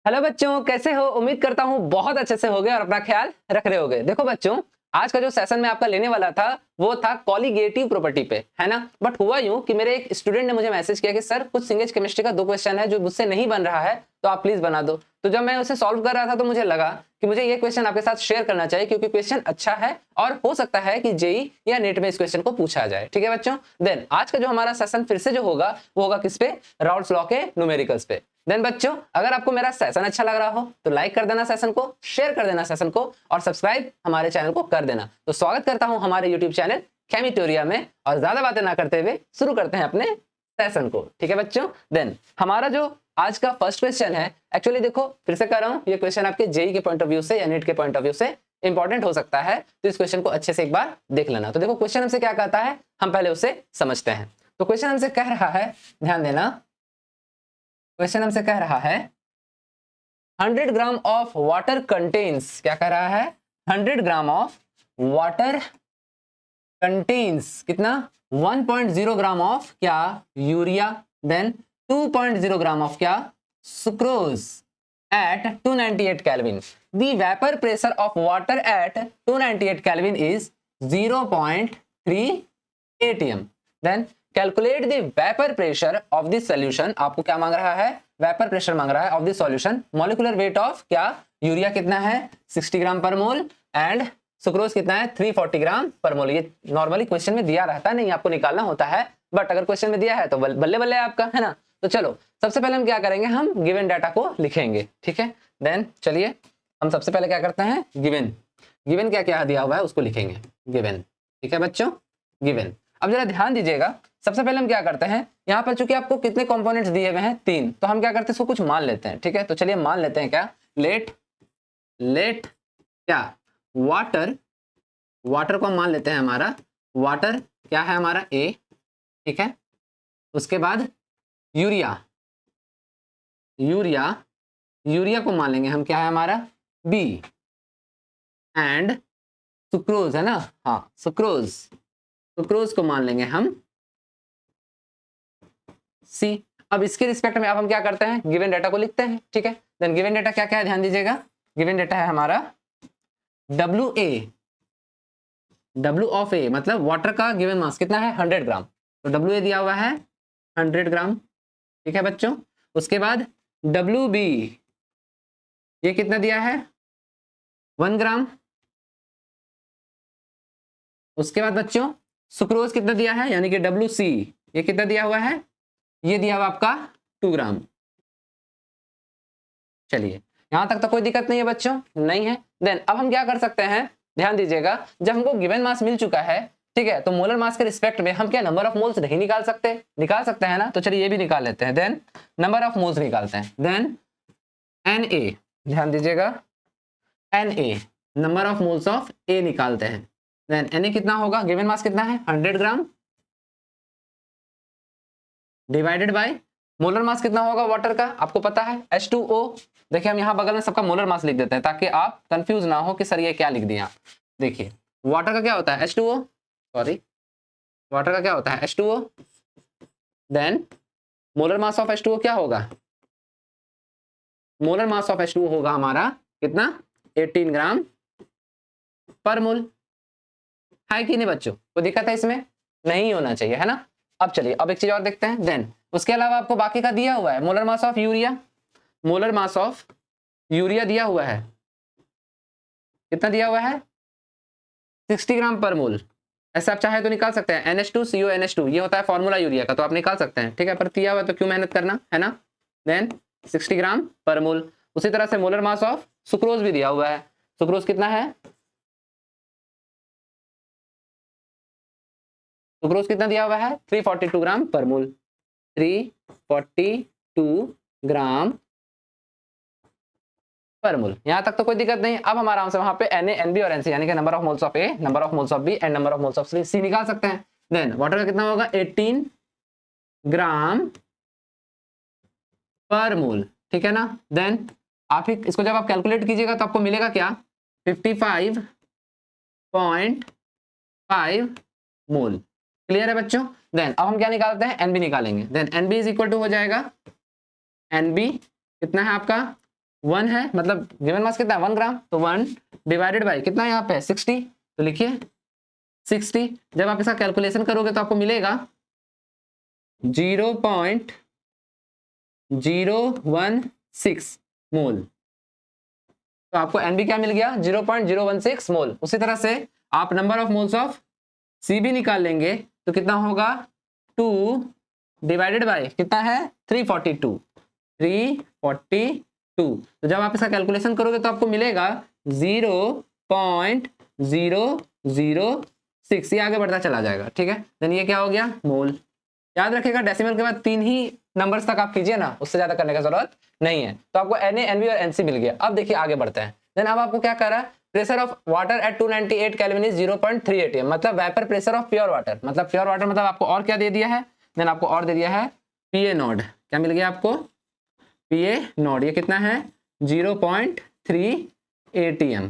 Hello बच्चों, कैसे हो? उम्मीद करता हूँ बहुत अच्छे से होगे और अपना ख्याल रख रहे होगे। देखो बच्चों, आज का जो सेशन मैं आपका लेने वाला था वो था कॉलीगेटिव प्रॉपर्टी पे, है ना। बट हुआ यूं कि मेरे एक स्टूडेंट ने मुझे मैसेज किया कि सर कुछ सिंगेज केमिस्ट्री का 2 क्वेश्चन है जो मुझसे नहीं बन रहा है, तो आप प्लीज बना दो। तो जब मैं उसे सॉल्व कर रहा था तो मुझे लगा कि मुझे ये क्वेश्चन आपके साथ शेयर करना चाहिए, क्योंकि क्वेश्चन अच्छा है और हो सकता है कि जेई या नेट में इस क्वेश्चन को पूछा जाए। ठीक है बच्चों, देन आज का जो हमारा सेशन फिर से जो होगा वो होगा किस पे? राउल्ट्स लॉ के न्यूमेरिकल्स पे। देन बच्चों, अगर आपको मेरा सेशन अच्छा लग रहा हो तो लाइक कर देना सेशन को, शेयर कर देना सेशन को और सब्सक्राइब हमारे चैनल को कर देना। तो स्वागत करता हूं हमारे यूट्यूब चैनल केमिटोरिया में, और ज्यादा बातें ना करते हुए शुरू करते हैं अपने सेशन को। ठीक है बच्चों, देन हमारा जो आज का फर्स्ट क्वेश्चन है, एक्चुअली देखो फिर से कर रहा हूं, ये क्वेश्चन आपके जेई के पॉइंट ऑफ व्यू से या नेट के पॉइंट ऑफ व्यू से इंपॉर्टेंट हो सकता है, तो इस क्वेश्चन को अच्छे से एक बार देख लेना। तो देखो क्वेश्चन हमसे क्या कहता है, हम पहले उसे समझते हैं। तो क्वेश्चन हमसे कह रहा है, ध्यान देना, क्वेश्चन हमसे कह रहा है 100 ग्राम ऑफ वाटर कंटेन्स, क्या कह रहा है? 100 ग्राम ऑफ वाटर कंटेन्स कितना? 1.0 ग्राम ऑफ क्या? यूरिया। देन 2.0 ग्राम ऑफ क्या? Sucrose at 298 kelvin. The vapour pressure of water at 298 kelvin is 0.3 atm। Then calculate the vapour pressure of the solution. आपको क्या मांग रहा है? वेपर प्रेशर मांग रहा है of the solution. Molecular weight of क्या? यूरिया कितना है? 60 ग्राम पर मोल एंड सुक्रोज कितना है? 340 ग्राम पर मोल। ये नॉर्मली क्वेश्चन में दिया रहता है, नहीं आपको निकालना होता है, बट अगर क्वेश्चन में दिया है तो बल्ले बल्ले आपका, है ना। तो चलो सबसे पहले हम क्या करेंगे, हम गिवन डाटा को लिखेंगे। ठीक है, देन चलिए हम सबसे पहले क्या करते हैं, गिवन गिवन क्या क्या दिया हुआ है उसको लिखेंगे, गिवन। ठीक है बच्चों, गिवन। अब जरा ध्यान दीजिएगा, सबसे पहले हम क्या करते हैं, यहाँ पर चूंकि आपको कितने कंपोनेंट्स दिए हुए हैं? 3, तो हम क्या करते हैं, इसको कुछ मान लेते हैं। ठीक है, तो चलिए मान लेते हैं क्या, लेट क्या, वाटर को हम मान लेते हैं, हमारा वाटर क्या है, हमारा ए। ठीक है, उसके बाद यूरिया को मान लेंगे हम, क्या है हमारा? बी। एंड सुक्रोज है ना, हाँ सुक्रोज को मान लेंगे हम सी। अब इसके रिस्पेक्ट में अब हम क्या करते हैं, गिवन डाटा को लिखते हैं। ठीक है, देन गिवन डाटा क्या क्या है, ध्यान दीजिएगा। गिवन डाटा है हमारा W ऑफ ए, मतलब वाटर का गिवन मास कितना है? 100 ग्राम। तो WA दिया हुआ है 100 ग्राम। ठीक है बच्चों, उसके बाद WB ये कितना दिया है? 1 ग्राम। उसके बाद बच्चों सुक्रोज कितना दिया है, यानी कि WC ये कितना दिया हुआ है? ये दिया हुआ आपका 2 ग्राम। चलिए यहां तक तो कोई दिक्कत नहीं है बच्चों, नहीं है। देन अब हम क्या कर सकते हैं, ध्यान दीजिएगा, जब हमको गिवन मास मिल चुका है, ठीक है, तो मोलर मास के रिस्पेक्ट में हम क्या नंबर ऑफ मोल्स नहीं निकाल सकते? निकाल सकते हैं ना, तो चलिए ये भी निकाल लेते हैं। देन नंबर ऑफ मोल्स निकालते हैं। देन Na, ध्यान दीजिएगा, Na number of moles of A निकालते हैं। देन Na कितना होगा, गिवन मास कितना है? 100 gram divided by molar mass कितना होगा वाटर का, आपको पता है H2O। देखिए हम यहाँ बगल में सबका मोलर मास लिख देते हैं ताकि आप कंफ्यूज ना हो कि सर ये क्या लिख दिया। देखिए वाटर का क्या होता है? H2O, सॉरी वाटर का क्या होता है? H2O। Then molar mass of H2O क्या होगा? मोलर मास ऑफ H2O होगा हमारा कितना? 18 ग्राम पर मोल। है कि नहीं बच्चों, कोई दिक्कत है इसमें? नहीं होना चाहिए, है ना। अब चलिए अब एक चीज और देखते हैं। देन उसके अलावा आपको बाकी का दिया हुआ है मोलर मास ऑफ यूरिया दिया हुआ है, कितना दिया हुआ है? 60 ग्राम पर मोल। ऐसा आप चाहे तो निकाल सकते हैं, NH2CONH2 ये होता है फॉर्मूला यूरिया का, तो आप निकाल सकते हैं। ठीक है, पर दिया हुआ है तो क्यों मेहनत करना, है ना। देन 60 ग्राम पर मोल। उसी तरह से मोलर मास ऑफ सुक्रोज भी दिया हुआ है। सुक्रोज कितना है? सुक्रोज कितना दिया हुआ है? 342 ग्राम पर मोल। 342 ग्राम पर मोल। यहां तक तो कोई दिक्कत नहीं। अब हम आराम से वहां पे Na, Nb और Nc यानी कि number of moles of A, number of moles of B and number of moles of C निकाल सकते हैं। देन वाटर का कितना होगा? 18 ग्राम पर मोल। ठीक है ना। देन आप ही इसको जब आप कैलकुलेट कीजिएगा तो आपको मिलेगा क्या? 55.5 मोल। क्लियर है बच्चों। देन अब हम क्या निकालते हैं? Nb निकालेंगे। Then Nb is equal to हो जाएगा, Nb कितना है आपका? 1 है, मतलब गिवन मास कितना है 1 ग्राम, तो 1 डिवाइडेड बाय कितना है यहाँ पे 60, तो लिखिए 60। जब आप इसका कैलकुलेशन करोगे तो आपको मिलेगा 0.016 मोल। तो आपको एनबी क्या मिल गया 0.016 मोल। उसी तरह से आप नंबर ऑफ मोल्स ऑफ सी भी निकाल लेंगे तो कितना होगा 2 डिवाइडेड बाय कितना है 342। तो जब आप इसका कैलकुलेशन करोगे तो आपको मिलेगा 0.006, ये आगे बढ़ता चला जाएगा। ठीक है, देन ये क्या हो गया मोल। याद रखिएगा डेसिमल के बाद 3 ही नंबर्स तक आप कीजिए ना, उससे ज्यादा करने का जरूरत नहीं है। तो आपको Na, Nb और Nc मिल गया। अब देखिए आगे बढ़ते हैं। देन अब आपको क्या कर रहा है, pressure of water at 298 kelvin is 0.3 atm, मतलब vapour pressure of pure water, मतलब प्योर वाटर मतलब आपको और क्या दे दिया है, देन आपको और दे दिया है Pa नॉट। क्या मिल गया आपको Pa नॉट, ये कितना है 0.3 atm।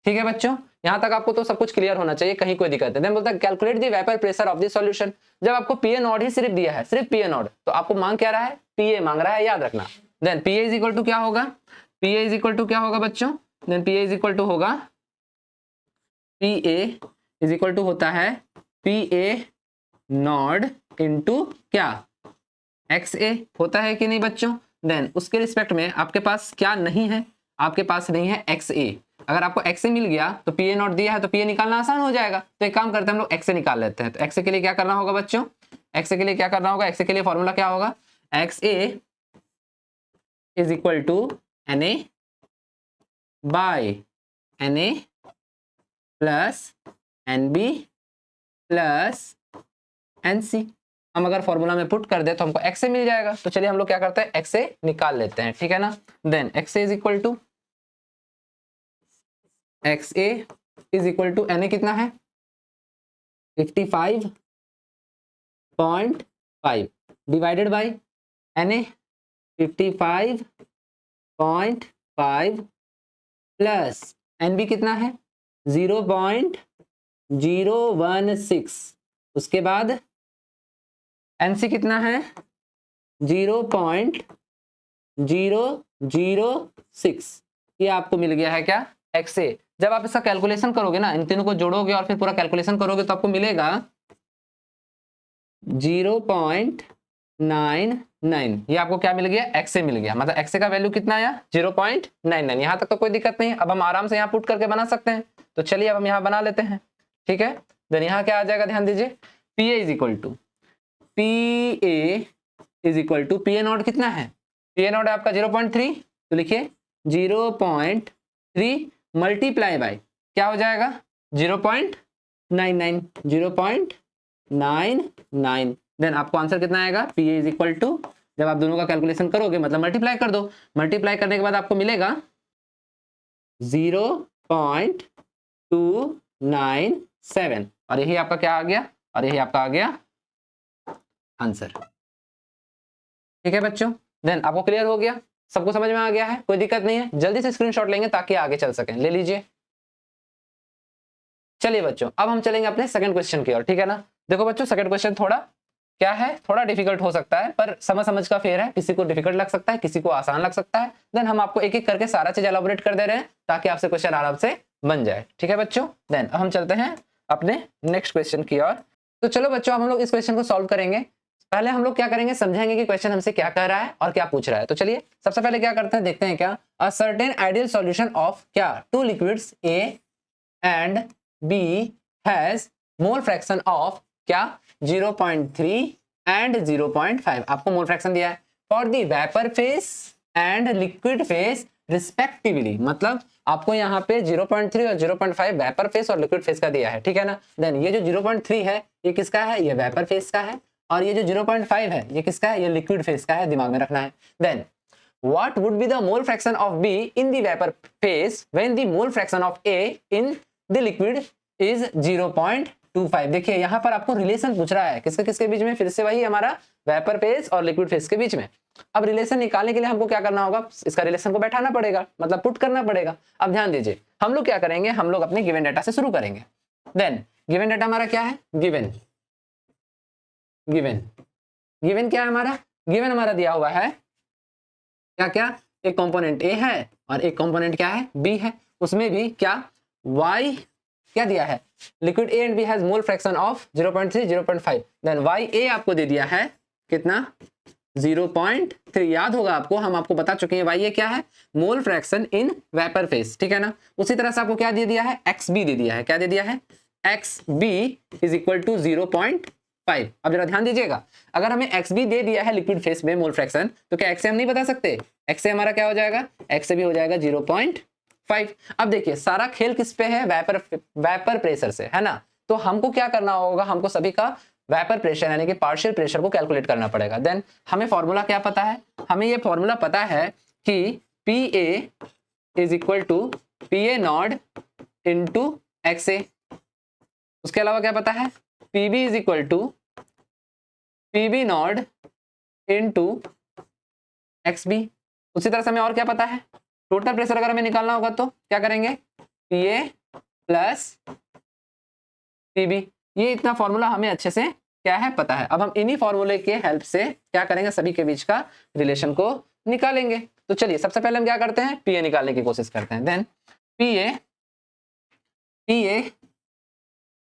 ठीक है बच्चों, यहां तक आपको तो सब कुछ क्लियर होना चाहिए, कहीं कोई दिक्कत नहीं। देन बोलता है calculate the vapour pressure of the solution. जब आपको Pa नॉट ही सिर्फ दिया है, सिर्फ Pa नॉट, तो आपको मांग क्या रहा है Pa मांग रहा है, याद रखना। Then Pa is equal to क्या होगा, Pa इज इक्वल टू क्या होगा बच्चों, then Pa is equal to होगा Pa इज इक्वल टू होता है Pa नॉट इंटू क्या XA, होता है कि नहीं बच्चों। देन उसके रिस्पेक्ट में आपके पास क्या नहीं है, आपके पास नहीं है XA। अगर आपको XA मिल गया तो Pa नॉट दिया है तो Pa निकालना आसान हो जाएगा। तो एक काम करते हैं हम लोग XA निकाल लेते हैं। तो XA के लिए क्या करना होगा बच्चों, XA के लिए क्या करना होगा, XA के लिए फॉर्मूला क्या होगा, XA is equal to Na by Na plus Nb plus Nc। हम अगर फॉर्मूला में पुट कर दे तो हमको XA मिल जाएगा। तो चलिए हम लोग क्या करते हैं XA निकाल लेते हैं, ठीक है ना। Then XA is equal to XA is equal to Na कितना है 55.5 divided by Na 55.5 plus Nb कितना है 0.016, उसके बाद Nc कितना है 0.006, ये आपको मिल गया है क्या XA। जब आप इसका कैलकुलेशन करोगे ना, इन तीनों को जोड़ोगे और फिर पूरा कैलकुलेशन करोगे तो आपको मिलेगा 0.99, ये आपको क्या मिल गया XA मिल गया। मतलब XA का वैल्यू कितना आया 0.99। यहां तक तो कोई दिक्कत नहीं है, अब हम आराम से यहाँ पुट करके बना सकते हैं। तो चलिए अब हम यहाँ बना लेते हैं, ठीक है। देन यहाँ क्या आ जाएगा, ध्यान दीजिए Pa is equal to Pa not कितना है, Pa नॉट है आपका 0.3, तो लिखिए 0.3 मल्टीप्लाई बाय क्या हो जाएगा 0.99। देन आपको आंसर कितना आएगा Pa इज इक्वल टू, जब आप दोनों का कैलकुलेशन करोगे मतलब मल्टीप्लाई कर दो, मल्टीप्लाई करने के बाद आपको मिलेगा 0.297, और यही आपका क्या आ गया, और यही आपका आ गया आंसर। ठीक है बच्चों, देन आपको क्लियर हो गया, सबको समझ में आ गया है, कोई दिक्कत नहीं है। जल्दी से स्क्रीनशॉट लेंगे ताकि आगे चल सकें, ले लीजिए। चलिए बच्चों अब हम चलेंगे अपने सेकंड क्वेश्चन की ओर, ठीक है ना। देखो बच्चों सेकंड क्वेश्चन थोड़ा क्या है, थोड़ा डिफिकल्ट हो सकता है, पर समझ का फेर है, किसी को डिफिकल्ट लग सकता है, किसी को आसान लग सकता है। देन हम आपको एक एक करके सारा चीज एलाबोरेट कर दे रहे हैं ताकि आपसे क्वेश्चन आराम से बन जाए, ठीक है बच्चों। देन अब हम चलते हैं अपने नेक्स्ट क्वेश्चन की ओर। तो चलो बच्चों हम लोग इस क्वेश्चन को सॉल्व करेंगे। पहले हम लोग क्या करेंगे, समझेंगे कि क्वेश्चन हमसे क्या कह रहा है और क्या पूछ रहा है। तो चलिए सबसे पहले क्या करते हैं, देखते हैं क्या, a certain ideal solution of क्या two liquids A and B has mole fraction of क्या 0.3 एंड 0.5। आपको मोल फ्रैक्शन दिया है for the vapour phase and liquid phase respectively, मतलब आपको यहाँ पे 0.3 और 0.5 वेपर फेस और लिक्विड फेस का दिया है, ठीक है ना। देन ये जो 0.3 है ये किसका है, ये वेपर फेस का है, और ये जो 0.5 है ये किसका है, ये लिक्विड फेस का है, दिमाग में रखना है। Then what would be the mole fraction of B in the vapor phase when the mole fraction of A in the liquid is 0.25। देखिए यहाँ पर आपको रिलेशन पूछ रहा है किसके किसके बीच में, फिर से वही हमारा वेपर फेस और लिक्विड फेस के बीच में। अब रिलेशन निकालने के लिए हमको क्या करना होगा, इसका रिलेशन को बैठाना पड़ेगा, मतलब पुट करना पड़ेगा। अब ध्यान दीजिए हम लोग क्या करेंगे, हम लोग अपने गिवन डाटा से शुरू करेंगे। देन गिवन डाटा हमारा क्या है, गिवन क्या है हमारा, गिवन हमारा दिया हुआ है क्या क्या एक कंपोनेंट ए है और एक कंपोनेंट क्या है, बी है। उसमें भी क्या y क्या दिया है, liquid A and B has mole fraction of 0.3 0.5, then Y A आपको दे दिया है कितना 0.3। याद होगा आपको, हम आपको बता चुके हैं वाई ए क्या है, mole fraction in vapour phase, ठीक है ना। उसी तरह से आपको क्या दे दिया है, एक्स बी दे दिया है। क्या दे दिया है, X B is equal to 0.5। अब जरा ध्यान दीजिएगा, अगर हमें एक्स बी दे दिया है लिक्विड फेज में मोल फ्रैक्शन, तो क्या एक्स से हम नहीं बता सकते, एक्स से हमारा क्या हो जाएगा, एक्स से भी हो जाएगा 0.5। अब देखिए सारा खेल किस पे है, वेपर प्रेशर से, है ना। तो हमको क्या करना होगा, हमको सभी का वेपर प्रेशर यानी कि पार्शियल प्रेशर को कैलकुलेट करना पड़ेगा। देन हमें फॉर्मूला क्या पता है, हमें ये फॉर्मूला पता है कि P A is equal to P A naught into X A. उसके अलावा क्या पता है, P B is equal to P B not into X B. उसी तरह से हमें और क्या पता है, टोटल प्रेशर अगर हमें निकालना होगा तो क्या करेंगे, P A plus P B. ये इतना फॉर्मूला हमें अच्छे से क्या है पता है। अब हम इन्हीं फॉर्मूले के हेल्प से क्या करेंगे, सभी के बीच का रिलेशन को निकालेंगे। तो चलिए सबसे पहले हम क्या करते हैं, पी ए निकालने की कोशिश करते हैं। Then P A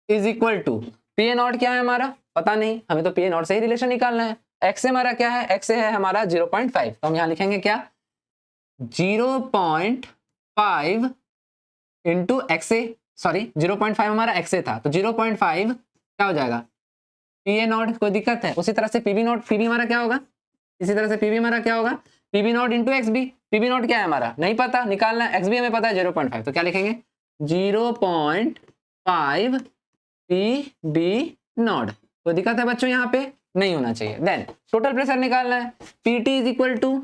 is equal to P A not क्या है हमारा पता नहीं, हमें तो पी ए नॉट से ही रिलेशन निकालना है। एक्स से हमारा क्या है, एक्स से है हमारा 0.5, तो हम यहाँ लिखेंगे क्या 0.5 इंटू एक्स ए, सॉरी 0.5 हमारा एक्स ए था, तो 0.5 क्या हो जाएगा पी ए नॉट, कोई दिक्कत है। उसी तरह से P B not, P B हमारा क्या होगा, इसी तरह से पी बी हमारा क्या होगा, P B not into X B. P B not क्या है हमारा नहीं पता, निकालना है, एक्स बी हमें पता है 0.5, तो क्या लिखेंगे 0.5 पी बी नॉट। कोई दिक्कत है बच्चों, यहाँ पे नहीं होना चाहिए। देन टोटल प्रेशर निकालना है, P T is equal to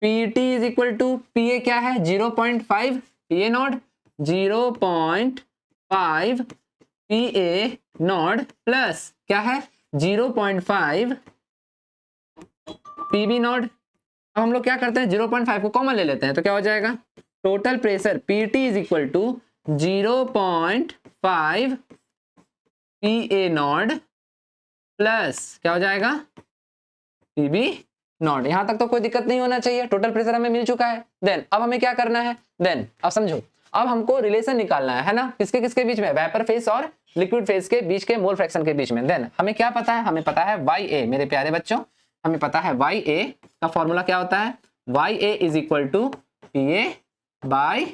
P A क्या है 0.5 P A not 0.5 P A not plus क्या है 0.5 पी बी नॉट। अब हम लोग क्या करते हैं 0.5 को कॉमन ले लेते हैं, तो क्या हो जाएगा total pressure P T is equal to 0.5 P A not plus क्या हो जाएगा पी बी नॉट। यहां तक तो कोई दिक्कत नहीं होना चाहिए, टोटल प्रेशर हमें मिल चुका है। देन अब हमें क्या करना है, देन अब समझो, अब हमको रिलेशन निकालना है ना, किसके किसके बीच में, वेपर फेज और लिक्विड फेज के बीच के मोल फ्रैक्शन के बीच में। देन हमें क्या पता है, हमें पता है वाई ए, मेरे प्यारे बच्चों हमें पता है वाई ए का फॉर्मूला क्या होता है, Y A is equal to P A by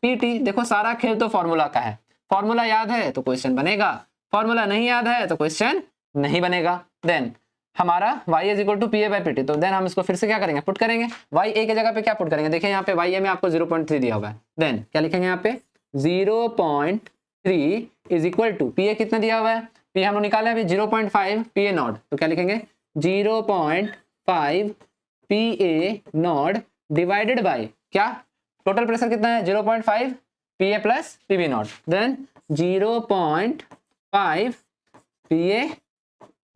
P T. देखो सारा खेल तो फॉर्मूला का है, फॉर्मूला याद है तो क्वेश्चन बनेगा, फॉर्मूला नहीं याद है तो क्वेश्चन नहीं बनेगा। देन हमारा y is equal to P A by P T, तो देन हम इसको फिर से क्या करेंगे पुट करेंगे, y a के जगह पे क्या पुट करेंगे, देखिए यहाँ पे y a में आपको 0.3 दिया हुआ है। देन क्या लिखेंगे यहाँ पे 0.3 is equal to P A कितना दिया हुआ है, पी हम लोग निकाले अभी 0.5 पी ए नॉट, तो क्या लिखेंगे 0.5 P A not divided by क्या टोटल प्रेशर कितना है 0.5 P A plus P B not. Then 0.5 P A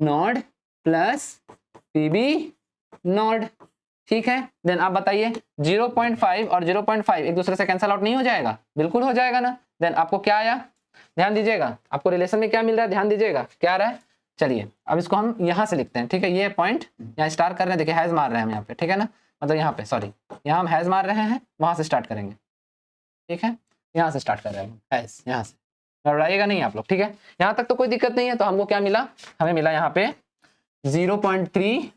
not plus P B not, ठीक है। देन आप बताइए 0.5 और 0.5 एक दूसरे से कैंसल आउट नहीं हो जाएगा, बिल्कुल हो जाएगा ना। देन आपको क्या आया, ध्यान दीजिएगा, आपको रिलेशन में क्या मिल रहा है, ध्यान दीजिएगा क्या आ रहा है। चलिए अब इसको हम यहाँ से लिखते हैं, ठीक है। ये पॉइंट यहाँ स्टार्ट कर रहे हैं, देखिए हैज मार रहे हैं हम यहाँ पे, ठीक है ना, मतलब यहाँ पे सॉरी यहाँ हम हैज मार रहे हैं, वहां से स्टार्ट करेंगे, ठीक है। यहाँ से स्टार्ट कर रहे हैं हैज, यहाँ से घबराइएगा नहीं आप लोग, ठीक है। यहाँ तक तो कोई दिक्कत नहीं है। तो हमको क्या मिला, हमें मिला यहाँ पे 0.3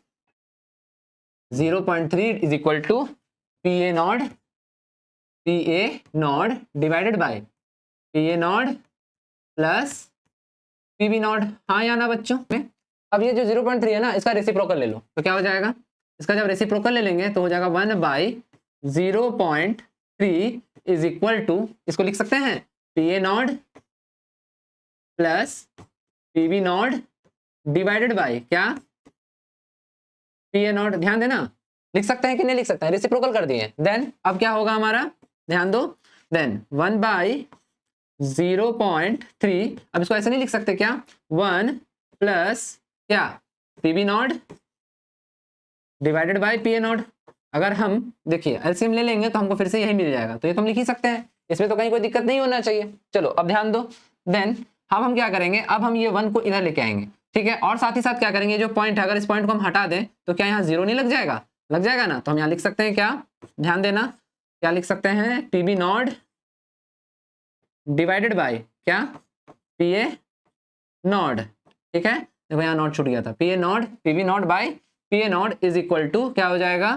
is equal to P A not divided by P A not plus P B not, हाँ या ना बच्चों। अब ये जो 0.3 है ना, इसका रेसिप्रोकल ले लो, तो क्या हो जाएगा, इसका जब रेसिप्रोकल ले लेंगे तो हो जाएगा 1/0.3 इज इक्वल टू, इसको लिख सकते हैं P A not plus P B not divided by क्या पी ए नॉट। ध्यान देना, लिख सकते हैं कि नहीं लिख सकते हैं, रेसिप्रोकल कर दिए। देन अब क्या होगा हमारा, ध्यान दो, देन 1/0.3, अब इसको ऐसे नहीं लिख सकते क्या 1 प्लस क्या P B not divided by P A not. अगर हम देखिए एलसीएम ले लेंगे तो हमको फिर से यही मिल जाएगा, तो ये तो हम लिख ही सकते हैं, इसमें तो कहीं कोई दिक्कत नहीं होना चाहिए। चलो अब ध्यान दो, देन अब हम क्या करेंगे, अब हम ये 1 को इधर लेके आएंगे, ठीक है। और साथ ही साथ क्या करेंगे, जो पॉइंट है अगर इस पॉइंट को हम हटा दें तो क्या यहाँ 0 नहीं लग जाएगा, लग जाएगा ना। तो हम यहाँ लिख सकते हैं क्या, ध्यान देना, क्या लिख सकते हैं, पीबी नॉट डिवाइडेड बाय क्या, पीए नॉट। ठीक है, देखो यहाँ नॉट छूट गया था, PA naught, PB not by PA not is equal to क्या हो जाएगा,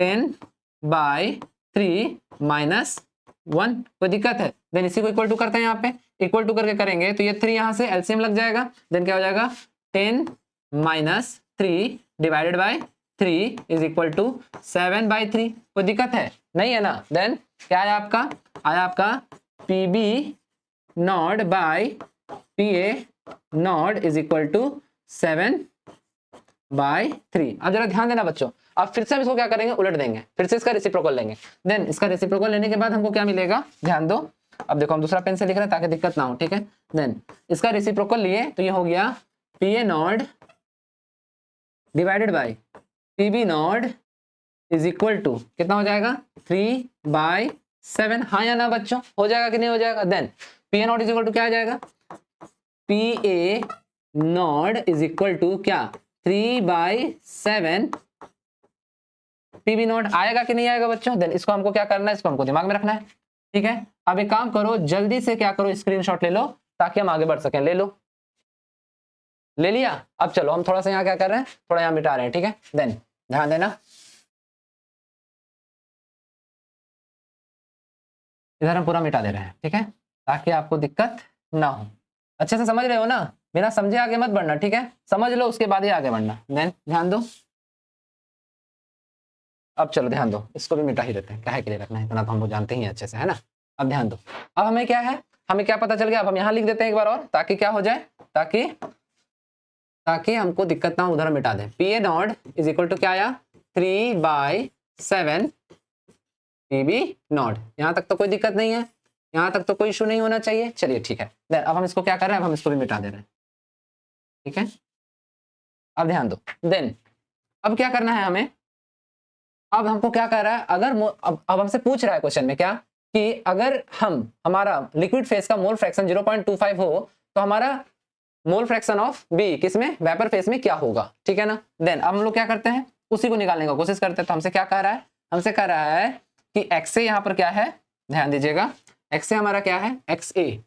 10/3 माइनस 1। कोई दिक्कत है, देन इसी को इक्वल टू करते हैं, यहाँ पे इक्वल टू करके करेंगे तो ये 3 यहाँ से एलसीएम लग जाएगा, देन क्या हो जाएगा 10 minus 3 divided by 3 is equal to 7/3। कोई दिक्कत है, नहीं है ना। देन क्या आया आपका, आया आपका PB not by PA not is equal to 7/3। अब जरा ध्यान देना बच्चों, अब फिर से हम इसको क्या करेंगे, उलट देंगे, फिर से इसका रेसिप्रोकल लेंगे। देन इसका रेसिप्रोकल लेने के बाद हमको क्या मिलेगा, ध्यान दो। अब देखो हम दूसरा पेन से लिख रहे हैं ताकि दिक्कत ना हो, ठीक है। देन इसका रेसिप्रोकल लिए तो ये हो गया PA naught divided by PB naught is equal to कितना हो जाएगा, 3/7। हाँ या ना बच्चों, हो जाएगा कि नहीं हो जाएगा। Then PA not is equal to क्या आ जाएगा, PA not is equal to क्या, 3/7 पीबी नॉट। आएगा कि नहीं आएगा बच्चों। देन इसको हमको क्या करना है, इसको हमको दिमाग में रखना है, ठीक है। अब एक काम करो, जल्दी से क्या करो, स्क्रीनशॉट ले लो ताकि हम आगे बढ़ सकें। ले लो, ले लिया। अब चलो हम थोड़ा सा यहाँ क्या कर रहे हैं, थोड़ा यहाँ मिटा रहे हैं, ठीक है। देन ध्यान देना, इधर हम पूरा मिटा दे रहे हैं, ठीक है, ताकि आपको दिक्कत ना हो। अच्छे से समझ रहे हो ना, बिना समझे आगे मत बढ़ना, ठीक है, समझ लो उसके बाद ही आगे बढ़ना। देन ध्यान दो, अब चलो ध्यान दो, इसको भी मिटा ही देते हैं, क्या है के लिए रखना है, इतना तो हम लोग जानते ही हैं अच्छे से, है ना। अब ध्यान दो, अब हमें क्या है, हमें क्या पता चल गया, अब हम यहाँ लिख देते हैं एक बार और, ताकि क्या हो जाए, ताकि हमको दिक्कत ना हो, उधर मिटा दें। P A not is equal to क्या आया, 3/7 पीबी नॉट। यहाँ तक तो कोई दिक्कत नहीं है, यहाँ तक तो कोई इशू नहीं होना चाहिए। चलिए ठीक है, देन अब हम इसको क्या कर रहे हैं, अब हम इसको भी मिटा दे रहे हैं, ठीक है। अब ध्यान दो, देन अब क्या करना है हमें, अब हमको क्या कर रहा है, अगर अब हमसे पूछ रहा है क्वेश्चन में क्या, कि अगर हमारा लिक्विड फेस का मोल फ्रैक्शन 0.25 हो तो हमारा मोल फ्रैक्शन ऑफ बी किसमें, वेपर फेस में क्या होगा, ठीक है ना। देन अब हम लोग क्या करते हैं, उसी को निकालने की कोशिश करते हैं। तो हमसे क्या कह रहा है, हमसे कह रहा है कि एक्स ए यहाँ पर क्या है, ध्यान दीजिएगा, एक्स ए हमारा क्या है, एक्स ए,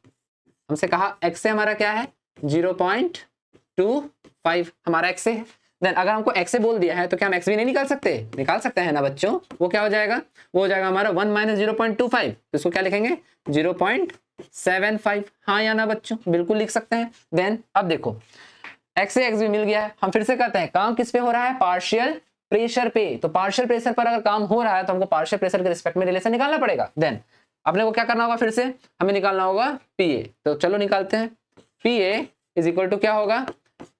हमसे कहा एक्स ए हमारा क्या है 0.25 हमारा एक्स ए है। देन अगर हमको एक्स ए बोल दिया है तो क्या हम एक्स भी नहीं निकाल सकते, निकाल सकते हैं ना बच्चों। वो क्या हो जाएगा, वो हो जाएगा हमारा 1 माइनस 0.25, तो इसको क्या लिखेंगे 0.75। हाँ या ना बच्चों, बिल्कुल लिख सकते हैं। देन अब देखो एक्स ए एक्स भी मिल गया है, हम फिर से कहते हैं काम किस पे हो रहा है, पार्शियल प्रेशर पे। तो पार्शियल प्रेशर पर अगर काम हो रहा है तो हमको पार्शियल प्रेशर के रिस्पेक्ट में रिलेशन निकालना पड़ेगा। देन अपने को क्या करना होगा, फिर से हमें निकालना होगा पी ए। तो चलो निकालते हैं, P A is equal to क्या होगा,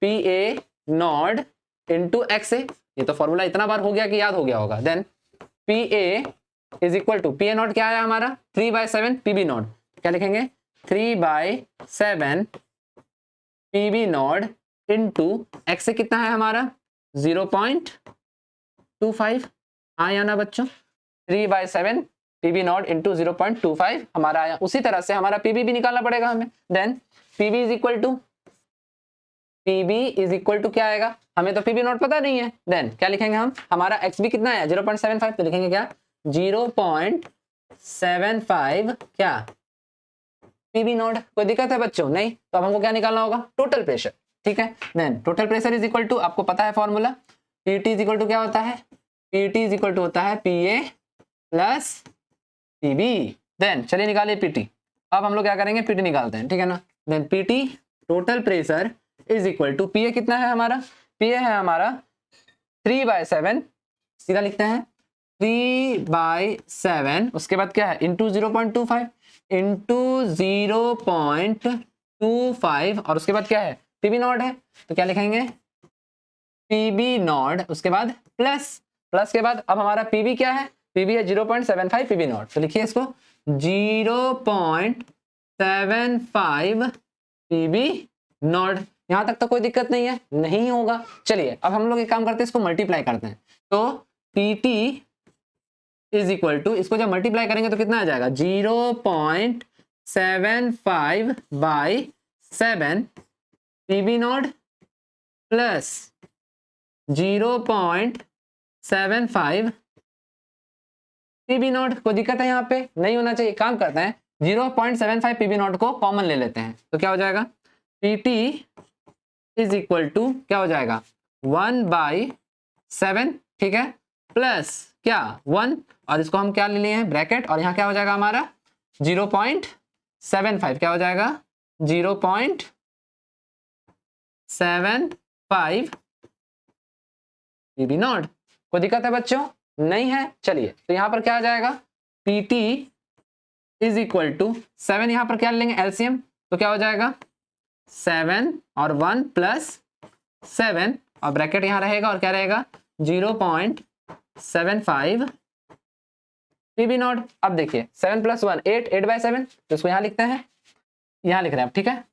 P A naught into X A. ये तो फॉर्मूला इतना बार हो गया कि याद हो गया होगा। Then P A is equal to, P A not क्या आया हमारा 3/7 पीबी नॉट, क्या लिखेंगे 3/7 PB not into X A कितना है हमारा 0.25। हाँ या ना बच्चों, 3/7 पीबी नॉट इंटू 0.25 हमारा आया। उसी तरह से हमारा पीबी भी निकालना पड़ेगा हमें। Then PB is equal to, PB is equal to क्या आएगा, हमें तो पीबी नॉट पता नहीं है। देन क्या लिखेंगे हम, हमारा एक्स भी कितना है 0.75, तो लिखेंगे क्या 0.75 क्या पीबी नॉट। कोई दिक्कत है बच्चों, नहीं। तो अब हमको क्या निकालना होगा, टोटल प्रेशर, ठीक है। Then total pressure is equal to, आपको पता है formula, PT is equal to क्या होता है, पीटी इज इक्वल टू होता है पीए प्लस पीबी। देन चलिए निकालिए पीटी। अब हम लोग क्या करेंगे, पीटी निकालते हैं, ठीक है ना। Then PT total pressure is equal to, PA कितना है हमारा, पीए है हमारा 3/7, सीधा लिखते हैं 3/7, उसके बाद क्या है इंटू 0.25 इंटू 0.25 और उसके बाद क्या है पीबी नॉट है, तो क्या लिखेंगे पीबी नॉट, उसके बाद प्लस के बाद अब हमारा पीबी क्या है, पीबी है 0.75 पीबी नॉट, तो लिखिए इसको 0.75 पीबी नॉट। यहां तक तो कोई दिक्कत नहीं है, नहीं होगा। चलिए अब हम लोग एक काम करते हैं, इसको मल्टीप्लाई करते हैं। तो पीटी इज इक्वल टू, इसको जब मल्टीप्लाई करेंगे तो कितना आ जाएगा 0.75/7 PB not plus 0.25 0.75 PB not. कोई दिक्कत है यहाँ पे? नहीं होना चाहिए। काम करते हैं 0.75 पीबी नॉट को कॉमन ले लेते हैं, तो क्या हो जाएगा पीटी इज इक्वल टू क्या हो जाएगा 1/7, ठीक है, प्लस क्या 1, और इसको हम क्या ले लिए हैं ब्रैकेट, और यहाँ क्या हो जाएगा हमारा 0.75, क्या हो जाएगा 0.75 पीबी नॉट। कोई दिक्कत है बच्चों? नहीं है। चलिए तो यहाँ पर क्या आ जाएगा PT इज इक्वल टू 7, यहाँ पर क्या लेंगे एलसीएम, तो क्या हो जाएगा 7 और 1 प्लस 7 और ब्रैकेट यहाँ रहेगा और क्या रहेगा 0.75 पीबी नॉट। अब देखिए 7 + 1 8, 8/7, तो इसको यहाँ लिखते हैं, यहाँ लिख रहे हैं आप, ठीक है।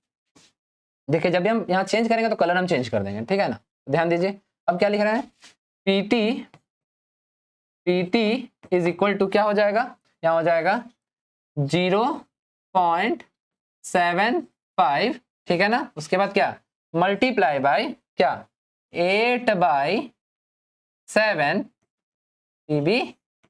देखिए जब भी हम यहाँ चेंज करेंगे तो कलर हम चेंज कर देंगे, ठीक है ना, ध्यान दीजिए। अब क्या लिख रहे हैं PT इज इक्वल टू क्या हो जाएगा, यहाँ हो जाएगा 0.75, ठीक है ना। उसके बाद क्या मल्टीप्लाई बाय क्या 8/7 पीबी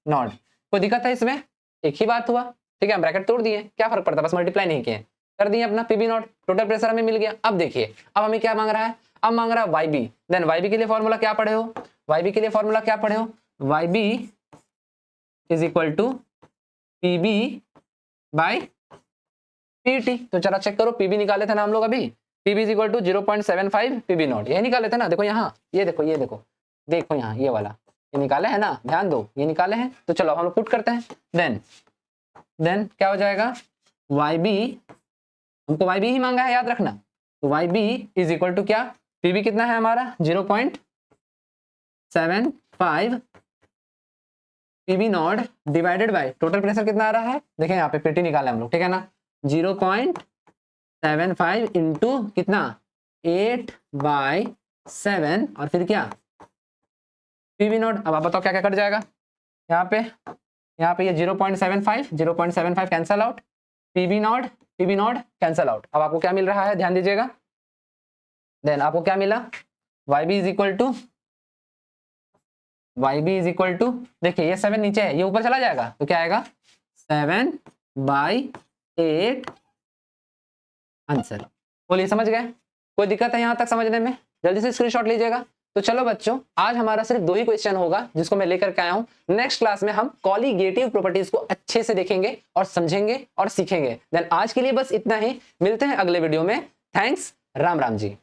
नॉट। कोई दिक्कत है इसमें? एक ही बात हुआ, ठीक है, हम ब्रैकेट तोड़ दिए, क्या फर्क पड़ता है, बस मल्टीप्लाई नहीं किए, कर दिए अपना पीबी नॉट, टोटल प्रेशर हमें मिल गया। अब देखिए अब हमें क्या मांग रहा है, अब मांग रहा है YB। देन YB के लिए फॉर्मूला क्या पढ़े हो, YB के लिए फॉर्मूला क्या पढ़े हो, YB is equal to PB by PT। तो चलो चेक करो, PB निकाले थे ना हम लोग अभी, PB is equal to 0.75 PB not, यही निकाले थे ना। देखो यहाँ, ये देखो देखो यहाँ ये वाला, ये निकाले है ना, ध्यान दो, ये निकाले हैं। तो चलो हम लोग पुट करते हैं। देन क्या हो जाएगा YB, हमको YB ही मांगा है, याद रखना। तो YB इज इक्वल टू क्या, PB कितना है हमारा 0.75 PB not divided by total pressure कितना आ रहा है, देखिए यहाँ पे PT निकाला हम लोग, ठीक है ना, 0.75 इंटू कितना 8/7 और फिर क्या पीबी नॉट। अब आप बताओ क्या क्या कट जाएगा, यहाँ पे ये 0.75 cancel out, PB not cancel out. अब आपको क्या मिल रहा है, ध्यान दीजिएगा। देन आपको क्या मिला YB इज इक्वल टू देखिए ये 7 नीचे है, ये ऊपर चला जाएगा, तो क्या आएगा 7/8 आंसर। बोलिए समझ गए? कोई दिक्कत है यहाँ तक समझने में? जल्दी से स्क्रीनशॉट लीजिएगा। तो चलो बच्चों, आज हमारा सिर्फ 2 ही क्वेश्चन होगा जिसको मैं लेकर के आया हूँ। नेक्स्ट क्लास में हम कॉलीगेटिव प्रॉपर्टीज को अच्छे से देखेंगे और समझेंगे और सीखेंगे। देन आज के लिए बस इतना ही, मिलते हैं अगले वीडियो में। थैंक्स, राम राम जी।